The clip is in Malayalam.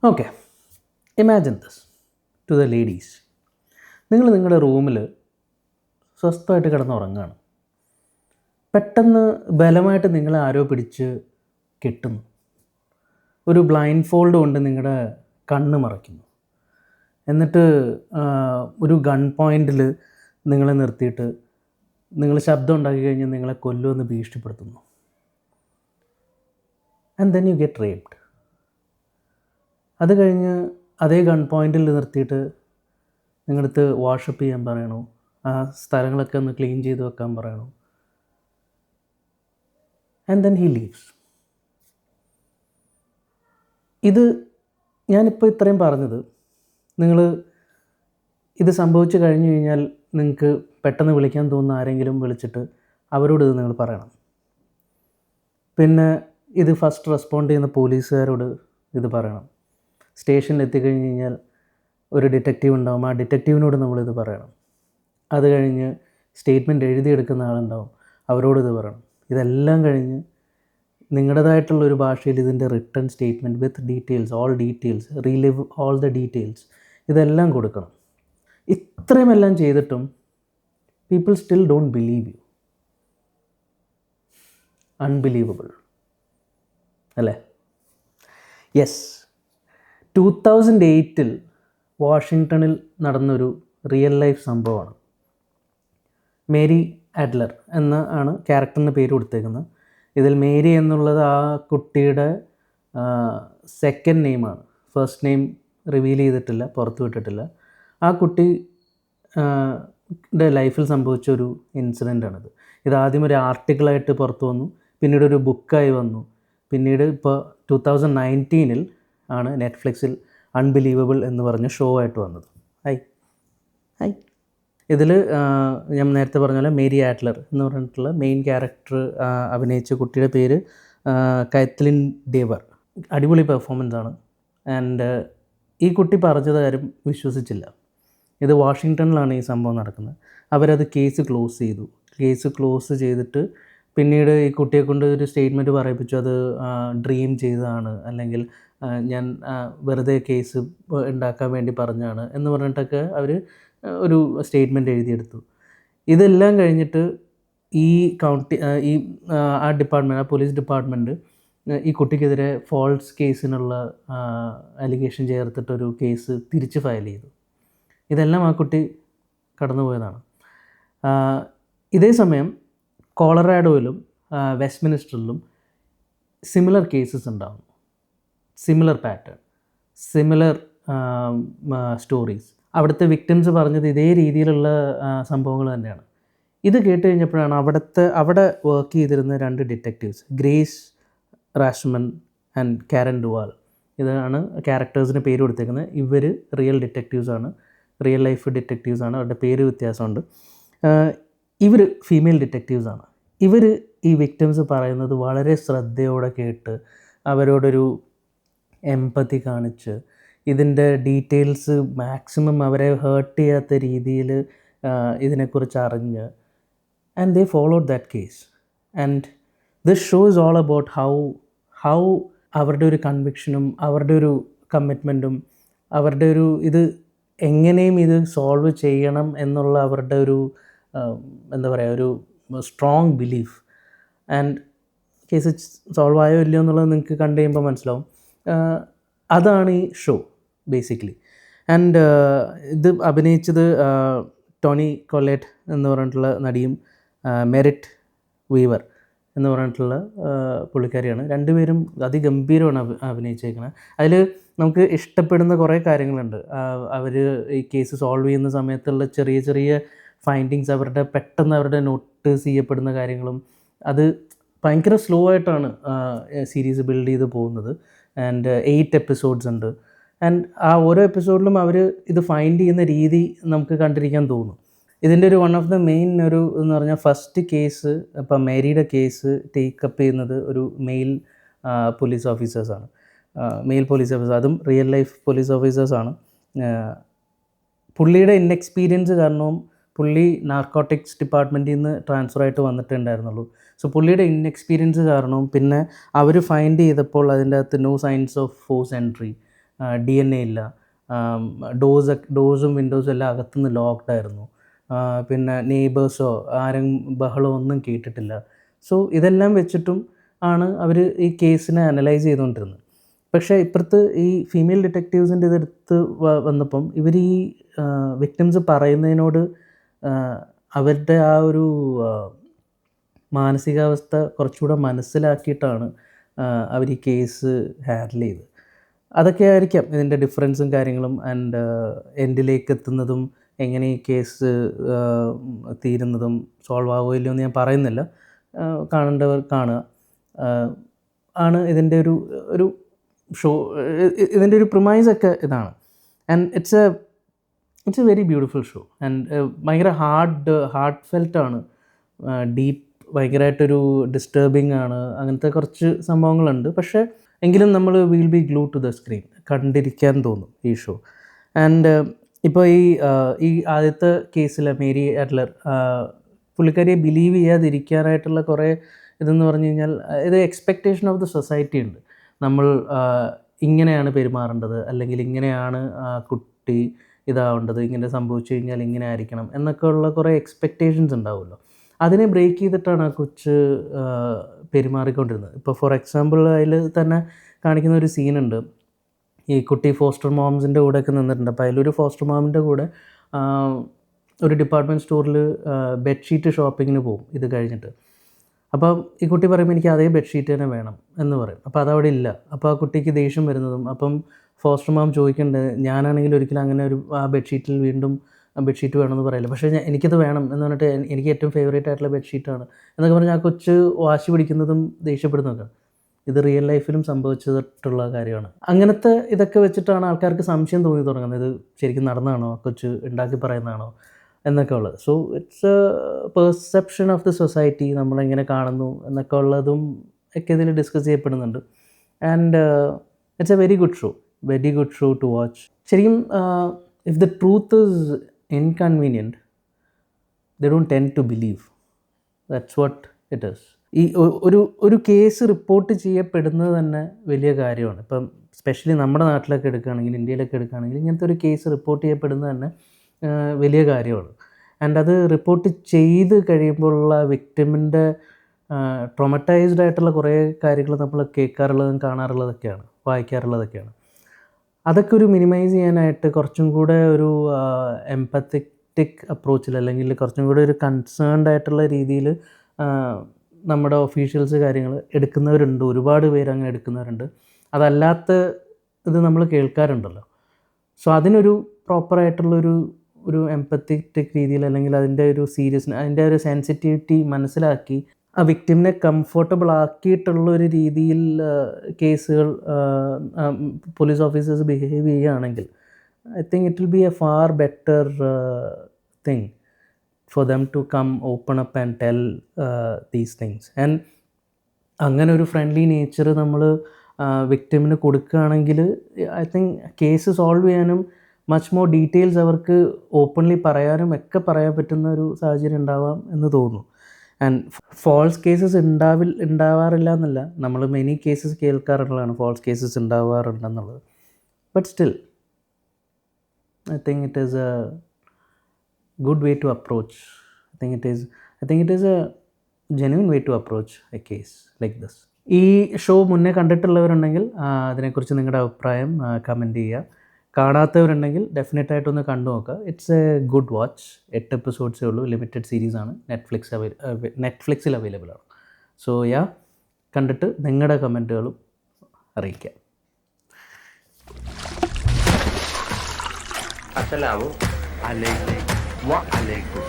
Okay, imagine this to the ladies. നിങ്ങൾ നിങ്ങളുടെ റൂമിൽ സ്വസ്ഥമായിട്ട് കിടന്നുറങ്ങുകയാണ്. പെട്ടെന്ന് ബലമായിട്ട് നിങ്ങളെ ആരോ പിടിച്ച് കെട്ടുന്നു. ഒരു ബ്ലൈൻഡ് ഫോൾഡ് കൊണ്ട് നിങ്ങളുടെ കണ്ണ് മറയ്ക്കുന്നു. എന്നിട്ട് ഒരു ഗൺ പോയിൻറ്റിൽ നിങ്ങളെ നിർത്തിയിട്ട് നിങ്ങൾ ശബ്ദം ഉണ്ടാക്കി കഴിഞ്ഞ് നിങ്ങളെ കൊല്ലുമെന്ന് ഭീഷണിപ്പെടുത്തുന്നു. And then you get raped. അത് കഴിഞ്ഞ് അതേ ഗൺ പോയിൻറ്റിൽ നിർത്തിയിട്ട് നിങ്ങളടുത്ത് വാഷപ്പ് ചെയ്യാൻ പറയണു, ആ സ്ഥലങ്ങളൊക്കെ ഒന്ന് ക്ലീൻ ചെയ്ത് വെക്കാൻ പറയണു. And then he leaves. ഇത് ഞാനിപ്പോൾ ഇത്രയും പറഞ്ഞത്, നിങ്ങൾ ഇത് സംഭവിച്ചു കഴിഞ്ഞു കഴിഞ്ഞാൽ നിങ്ങൾക്ക് പെട്ടെന്ന് വിളിക്കാൻ തോന്നുന്ന ആരെങ്കിലും വിളിച്ചിട്ട് അവരോട് ഇത് നിങ്ങൾ പറയണം. പിന്നെ ഇത് ഫസ്റ്റ് റെസ്പോണ്ട് ചെയ്യുന്ന പോലീസുകാരോട് ഇത് പറയണം. സ്റ്റേഷനിൽ എത്തിക്കഴിഞ്ഞ് കഴിഞ്ഞാൽ ഒരു ഡിറ്റക്റ്റീവ് ഉണ്ടാവും, ആ ഡിറ്റക്റ്റീവിനോട് നമ്മളിത് പറയണം. അത് കഴിഞ്ഞ് സ്റ്റേറ്റ്മെൻറ്റ് എഴുതിയെടുക്കുന്ന ആളുണ്ടാവും, അവരോട് ഇത് പറയണം. ഇതെല്ലാം കഴിഞ്ഞ് നിങ്ങളുടേതായിട്ടുള്ളൊരു ഭാഷയിൽ ഇതിൻ്റെ return statement with details, all details, relive all the details, ഇതെല്ലാം കൊടുക്കണം. ഇത്രയുമെല്ലാം ചെയ്തിട്ടും people still don't believe you. Unbelievable അല്ലേ? യെസ്, 2008 വാഷിങ്ടണിൽ നടന്നൊരു റിയൽ ലൈഫ് സംഭവമാണ്. മേരി ആഡ്ലർ എന്ന ആണ് ക്യാരക്ടറിന് പേര് കൊടുത്തേക്കുന്നത്. ഇതിൽ മേരി എന്നുള്ളത് ആ കുട്ടിയുടെ സെക്കൻഡ് നെയിമാണ്. ഫസ്റ്റ് നെയിം റിവീൽ ചെയ്തിട്ടില്ല, പുറത്തു വിട്ടിട്ടില്ല. ആ കുട്ടിയുടെ ലൈഫിൽ സംഭവിച്ച ഒരു ഇൻസിഡൻ്റാണിത്. ഇതാദ്യം ഒരു ആർട്ടിക്കിളായിട്ട് പുറത്തു വന്നു, പിന്നീട് ഒരു ബുക്കായി വന്നു, പിന്നീട് ഇപ്പോൾ 2019 ആണ് നെറ്റ്ഫ്ലിക്സിൽ അൺബിലീവബിൾ എന്ന് പറഞ്ഞ ഷോ ആയിട്ട് വന്നത്. ഇതിൽ ഞാൻ നേരത്തെ പറഞ്ഞ പോലെ മേരി ആഡ്ലർ എന്ന് പറഞ്ഞിട്ടുള്ള മെയിൻ ക്യാരക്ടർ അഭിനയിച്ച കുട്ടിയുടെ പേര് കൈത്ലിൻ ഡേവർ. അടിപൊളി പെർഫോമൻസ് ആണ്. ആൻഡ് ഈ കുട്ടി പറഞ്ഞത് ആരും വിശ്വസിച്ചില്ല. ഇത് വാഷിങ്ടണിലാണ് ഈ സംഭവം നടക്കുന്നത്. അവരത് കേസ് ക്ലോസ് ചെയ്തു. കേസ് ക്ലോസ് ചെയ്തിട്ട് പിന്നീട് ഈ കുട്ടിയെ കൊണ്ട് ഒരു സ്റ്റേറ്റ്മെൻറ്റ് പറയിപ്പിച്ചു, അത് ഡ്രീം ചെയ്തതാണ്, അല്ലെങ്കിൽ ഞാൻ വെറുതെ കേസ് ഉണ്ടാക്കാൻ വേണ്ടി പറഞ്ഞതാണ് എന്ന് പറഞ്ഞിട്ടൊക്കെ അവർ ഒരു സ്റ്റേറ്റ്മെൻറ്റ് എഴുതിയെടുത്തു. ഇതെല്ലാം കഴിഞ്ഞിട്ട് ഈ ആ ഡിപ്പാർട്ട്മെൻറ്റ്, ആ പോലീസ് ഡിപ്പാർട്ട്മെൻറ്റ് ഈ കുട്ടിക്കെതിരെ ഫോൾസ് കേസിനുള്ള അലിഗേഷൻ ചേർത്തിട്ടൊരു കേസ് തിരിച്ച് ഫയൽ ചെയ്തു. ഇതെല്ലാം ആ കുട്ടി കടന്നുപോയതാണ്. ഇതേ സമയം കൊളറാഡോയിലും വെസ്റ്റ്മിനിസ്റ്ററിലും സിമിലർ കേസസ് ഉണ്ടാകുന്നു. Similar pattern, similar stories. അവിടുത്തെ വിക്ടിംസ് പറഞ്ഞത് ഇതേ രീതിയിലുള്ള സംഭവങ്ങൾ തന്നെയാണ്. ഇത് കേട്ട് കഴിഞ്ഞപ്പോഴാണ് അവിടെ വർക്ക് ചെയ്തിരുന്ന 2 ഡിറ്റക്റ്റീവ്സ്, ഗ്രേസ് റാഷ്മൻ ആൻഡ് കാരൻ ഡുവാൾ, ഇതാണ് ക്യാരക്ടേഴ്സിന് പേര് കൊടുത്തേക്കുന്നത്. ഇവർ റിയൽ ഡിറ്റക്റ്റീവ്സാണ്, റിയൽ ലൈഫ് ഡിറ്റക്റ്റീവ്സാണ്. അവരുടെ പേര് വ്യത്യാസമുണ്ട്. ഇവർ ഫീമെയിൽ ഡിറ്റക്റ്റീവ്സാണ്. ഇവർ ഈ വിക്ടിംസ് പറയുന്നത് വളരെ ശ്രദ്ധയോടെ കേട്ട് അവരോടൊരു എംപതി കാണിച്ച് ഇതിൻ്റെ ഡീറ്റെയിൽസ് മാക്സിമം അവരെ ഹേർട്ട് ചെയ്യാത്ത രീതിയിൽ ഇതിനെക്കുറിച്ച് അറിഞ്ഞ് and they followed that case. And this show is all about how അവരുടെ ഒരു കൺവിക്ഷനും അവരുടെ ഒരു കമ്മിറ്റ്മെൻറ്റും അവരുടെ ഒരു ഇത് എങ്ങനെയും ഇത് സോൾവ് ചെയ്യണം എന്നുള്ള അവരുടെ ഒരു എന്താ പറയുക, ഒരു strong belief. And case solve ആയോ ഇല്ലയോ എന്നുള്ളത് നിങ്ങൾക്ക് കണ്ടു കഴിയുമ്പോൾ മനസ്സിലാവും. അതാണ് ഈ ഷോ ബേസിക്കലി. ആൻഡ് ഇത് അഭിനയിച്ചത് ടോണി കൊല്ലെറ്റ് എന്ന് പറഞ്ഞിട്ടുള്ള നടിയും മെറിറ്റ് വീവർ എന്ന് പറഞ്ഞിട്ടുള്ള പുള്ളിക്കാരിയാണ്. രണ്ടുപേരും അതിഗംഭീരമാണ് അഭിനയിച്ചേക്കുന്നത്. അതിൽ നമുക്ക് ഇഷ്ടപ്പെടുന്ന കുറേ കാര്യങ്ങളുണ്ട്. അവർ ഈ കേസ് സോൾവ് ചെയ്യുന്ന സമയത്തുള്ള ചെറിയ ചെറിയ ഫൈൻഡിങ്സ്, പെട്ടെന്ന് അവരുടെ നോട്ടീസ് ചെയ്യപ്പെടുന്ന കാര്യങ്ങളും, അത് ഭയങ്കര സ്ലോ ആയിട്ടാണ് സീരീസ് ബിൽഡ് ചെയ്ത് പോകുന്നത്. ആൻഡ് 8 എപ്പിസോഡ്സ് ഉണ്ട്. ആൻഡ് ആ ഓരോ എപ്പിസോഡിലും അവർ ഇത് ഫൈൻഡ് ചെയ്യുന്ന രീതി നമുക്ക് കണ്ടിരിക്കാൻ തോന്നും. ഇതിൻ്റെ ഒരു വൺ ഓഫ് ദ മെയിൻ ഒരു എന്ന് പറഞ്ഞാൽ ഫസ്റ്റ് കേസ്, ഇപ്പം മേരിയുടെ കേസ് ടേക്കപ്പ് ചെയ്യുന്നത് ഒരു മെയിൽ പോലീസ് ഓഫീസേഴ്സാണ്. മെയിൽ പോലീസ് ഓഫീസർ, അതും റിയൽ ലൈഫ് പോലീസ് ഓഫീസേഴ്സാണ്. പുള്ളിയുടെ ഇൻഎക്സ്പീരിയൻസ് കാരണവും പുള്ളി നാർക്കോട്ടിക്സ് ഡിപ്പാർട്ട്മെൻറ്റിൽ നിന്ന് ട്രാൻസ്ഫർ ആയിട്ട് വന്നിട്ടുണ്ടായിരുന്നുള്ളൂ. സോ പുള്ളിയുടെ ഇൻഎക്സ്പീരിയൻസ് കാരണവും പിന്നെ അവർ ഫൈൻഡ് ചെയ്തപ്പോൾ അതിൻ്റെ അകത്ത് no signs of force entry, DNA ഇല്ല, ഡോസും വിൻഡോസും എല്ലാം അകത്തുനിന്ന് ലോക്ക്ഡ് ആയിരുന്നു, പിന്നെ നെയ്ബേഴ്സോ ആരും ബഹളമോ ഒന്നും കേട്ടിട്ടില്ല. സോ ഇതെല്ലാം വെച്ചിട്ടും ആണ് അവർ ഈ കേസിനെ അനലൈസ് ചെയ്തുകൊണ്ടിരുന്നത്. പക്ഷേ ഇപ്പുറത്ത് ഈ ഫീമെയിൽ ഡിറ്റക്റ്റീവ്സിൻ്റെ ഇതെടുത്ത് വന്നപ്പം ഇവർ ഈ വിക്ടിംസ് പറയുന്നതിനോട് അവരുടെ ആ ഒരു മാനസികാവസ്ഥ കുറച്ചുകൂടെ മനസ്സിലാക്കിയിട്ടാണ് അവർ ഈ കേസ് ഹാൻഡിൽ ചെയ്തത്. അതൊക്കെ ആയിരിക്കാം ഇതിൻ്റെ ഡിഫറൻസും കാര്യങ്ങളും. ആൻഡ് എൻഡിലേക്ക് എത്തുന്നതും എങ്ങനെ ഈ കേസ് തീരുന്നതും സോൾവ് ആവുകയില്ലോ എന്ന് ഞാൻ പറയുന്നില്ല, കാണേണ്ടവർ കാണുക. ആണ് ഇതിൻ്റെ ഒരു ഷോ. ഇതിൻ്റെ ഒരു പ്രിമൈസൊക്കെ ഇതാണ്. And it's a very beautiful show. And ഭയങ്കര ഹാർട്ട് ഫെൽറ്റാണ്, ഡീപ്പ്, ഭയങ്കരമായിട്ടൊരു ഡിസ്റ്റർബിംഗ് ആണ്, അങ്ങനത്തെ കുറച്ച് സംഭവങ്ങളുണ്ട്. പക്ഷേ എങ്കിലും നമ്മൾ will be glue to the screen, കണ്ടിരിക്കാൻ തോന്നും ഈ ഷോ. ആൻഡ് ഇപ്പോൾ ഈ ആദ്യത്തെ കേസിൽ മേരി അഡ്ലർ പുള്ളിക്കാരിയെ ബിലീവ് ചെയ്യാതിരിക്കാനായിട്ടുള്ള കുറേ ഇതെന്ന് പറഞ്ഞു കഴിഞ്ഞാൽ ഇത് എക്സ്പെക്റ്റേഷൻ ഓഫ് ദ സൊസൈറ്റി ഉണ്ട്. നമ്മൾ ഇങ്ങനെയാണ് പെരുമാറേണ്ടത്, അല്ലെങ്കിൽ ഇങ്ങനെയാണ് കുട്ടി ഇതാവേണ്ടത്, ഇങ്ങനെ സംഭവിച്ചു കഴിഞ്ഞാൽ ഇങ്ങനെ ആയിരിക്കണം എന്നൊക്കെ ഉള്ള കുറേ എക്സ്പെക്റ്റേഷൻസ് ഉണ്ടാവുമല്ലോ. അതിനെ ബ്രേക്ക് ചെയ്തിട്ടാണ് ആ കൊച്ച് പെരുമാറിക്കൊണ്ടിരുന്നത്. ഇപ്പോൾ ഫോർ എക്സാമ്പിൾ അതിൽ തന്നെ കാണിക്കുന്ന ഒരു സീനുണ്ട്. ഈ കുട്ടി ഫോസ്റ്റർ മോംസിൻ്റെ കൂടെയൊക്കെ നിന്നിട്ടുണ്ട്. അപ്പോൾ അതിലൊരു ഫോസ്റ്റർ മോമിൻ്റെ കൂടെ ഒരു ഡിപ്പാർട്ട്മെൻറ്റ് സ്റ്റോറിൽ ബെഡ്ഷീറ്റ് ഷോപ്പിങ്ങിന് പോകും ഇത് കഴിഞ്ഞിട്ട്. അപ്പം ഈ കുട്ടി പറയുമ്പോൾ എനിക്ക് അതേ ബെഡ്ഷീറ്റ് തന്നെ വേണം എന്ന് പറയും. അപ്പോൾ അതവിടെ ഇല്ല. അപ്പോൾ ആ കുട്ടിക്ക് ദേഷ്യം വരുന്നതും, അപ്പം ഫോസ്റ്റർ മോം ചോദിക്കേണ്ടത്, ഞാനാണെങ്കിൽ ഒരിക്കലും അങ്ങനെ ആ ബെഡ്ഷീറ്റിൽ വീണ്ടും ബെഡ്ഷീറ്റ് വേണമെന്ന് പറയില്ല, പക്ഷേ എനിക്കത് വേണം എന്ന് പറഞ്ഞിട്ട് എനിക്ക് ഏറ്റവും ഫേവറേറ്റ് ആയിട്ടുള്ള ബെഡ്ഷീറ്റാണ് എന്നൊക്കെ പറഞ്ഞാൽ ആ കൊച്ച് വാശി പിടിക്കുന്നതും ദേഷ്യപ്പെടുന്നതൊക്കെ ഇത് റിയൽ ലൈഫിലും സംഭവിച്ചിട്ടുള്ള കാര്യമാണ്. അങ്ങനത്തെ ഇതൊക്കെ വെച്ചിട്ടാണ് ആൾക്കാർക്ക് സംശയം തോന്നി തുടങ്ങുന്നത്, ഇത് ശരിക്കും നടന്നതാണോ, കൊച്ച് ഉണ്ടാക്കി പറയുന്നതാണോ എന്നൊക്കെ ഉള്ളത്. So it's a perception of the society, നമ്മളെങ്ങനെ കാണുന്നു എന്നൊക്കെ ഉള്ളതും ഒക്കെ ഇതിൽ ഡിസ്കസ് ചെയ്യപ്പെടുന്നുണ്ട്. And it's a very good show to watch. ശരിക്കും if the truth is inconvenient they don't tend to believe. That's what it is. ഈ ഒരു കേസ് റിപ്പോർട്ട് ചെയ്യപ്പെടുന്നത് തന്നെ വലിയ കാര്യമാണ്. ഇപ്പം സ്പെഷ്യലി നമ്മുടെ നാട്ടിലൊക്കെ എടുക്കുകയാണെങ്കിൽ, ഇന്ത്യയിലൊക്കെ എടുക്കുകയാണെങ്കിൽ, ഇങ്ങനത്തെ ഒരു കേസ് റിപ്പോർട്ട് ചെയ്യപ്പെടുന്നത് തന്നെ വലിയ കാര്യമാണ്. ആൻഡ് അത് റിപ്പോർട്ട് ചെയ്ത് കഴിയുമ്പോഴുള്ള വിക്ടിമിൻ്റെ ട്രോമറ്റൈസ്ഡ് ആയിട്ടുള്ള കുറേ കാര്യങ്ങൾ നമ്മൾ കേൾക്കാറുള്ളതും കാണാറുള്ളതൊക്കെയാണ്, വായിക്കാറുള്ളതൊക്കെയാണ്. അതൊക്കെ ഒരു മിനിമൈസ് ചെയ്യാനായിട്ട് കുറച്ചും കൂടെ ഒരു എംപത്തറ്റിക് അപ്രോച്ചിൽ, അല്ലെങ്കിൽ കുറച്ചും കൂടെ ഒരു കൺസേൺഡ് ആയിട്ടുള്ള രീതിയിൽ നമ്മുടെ ഒഫീഷ്യൽസ് കാര്യങ്ങൾ എടുക്കുന്നവരുണ്ട്. ഒരുപാട് പേര് അങ്ങനെ എടുക്കുന്നവരുണ്ട്. അതല്ലാത്ത ഇത് നമ്മൾ കേൾക്കാറുണ്ടല്ലോ. സോ അതിനൊരു പ്രോപ്പറായിട്ടുള്ളൊരു എംപത്തറ്റിക് രീതിയിൽ, അല്ലെങ്കിൽ അതിൻ്റെ ഒരു സീരിയസ്നെസ്, അതിൻ്റെ ഒരു സെൻസിറ്റിവിറ്റി മനസ്സിലാക്കി ആ വിക്ടിമിനെ കംഫർട്ടബിൾ ആക്കിയിട്ടുള്ളൊരു രീതിയിൽ കേസുകൾ പോലീസ് ഓഫീസേഴ്സ് ബിഹേവ് ചെയ്യുകയാണെങ്കിൽ I think it will be A far better thing for them to come open up and tell these things. And അങ്ങനെ ഒരു ഫ്രണ്ട്ലി നേച്ചർ നമ്മൾ വിക്ടിമിന് കൊടുക്കുകയാണെങ്കിൽ ഐ തിങ്ക് കേസ് സോൾവ് ചെയ്യാനും മച്ച് മോർ ഡീറ്റെയിൽസ് അവർക്ക് ഓപ്പൺലി പറയാനും ഒക്കെ പറയാൻ പറ്റുന്ന ഒരു സാഹചര്യം ഉണ്ടാവാം എന്ന് തോന്നുന്നു. ആൻഡ് ഫോൾസ് കേസസ് ഉണ്ടാവാറില്ല എന്നല്ല, നമ്മൾ മെനി കേസസ് കേൾക്കാറുള്ളതാണ് ഫാൾസ് കേസസ് ഉണ്ടാവാറുണ്ടെന്നുള്ളത്. But still I think it is a good way to approach. I think it is a genuine way to approach a case like this. ഈ ഷോ മുന്നേ കണ്ടിട്ടുള്ളവരുണ്ടെങ്കിൽ അതിനെക്കുറിച്ച് നിങ്ങളുടെ അഭിപ്രായം കമൻറ്റ് ചെയ്യുക. കാണാത്തവരുണ്ടെങ്കിൽ ഡെഫിനറ്റായിട്ടൊന്ന് കണ്ടു നോക്കുക. It's A good watch. 8 എപ്പിസോഡ്സേ ഉള്ളൂ, ലിമിറ്റഡ് സീരീസാണ്, നെറ്റ്ഫ്ലിക്സിൽ അവൈലബിൾ ആണ്. സോ കണ്ടിട്ട് നിങ്ങളുടെ കമൻറ്റുകളും അറിയിക്കാം. Assalamu alaikum wa alaikum.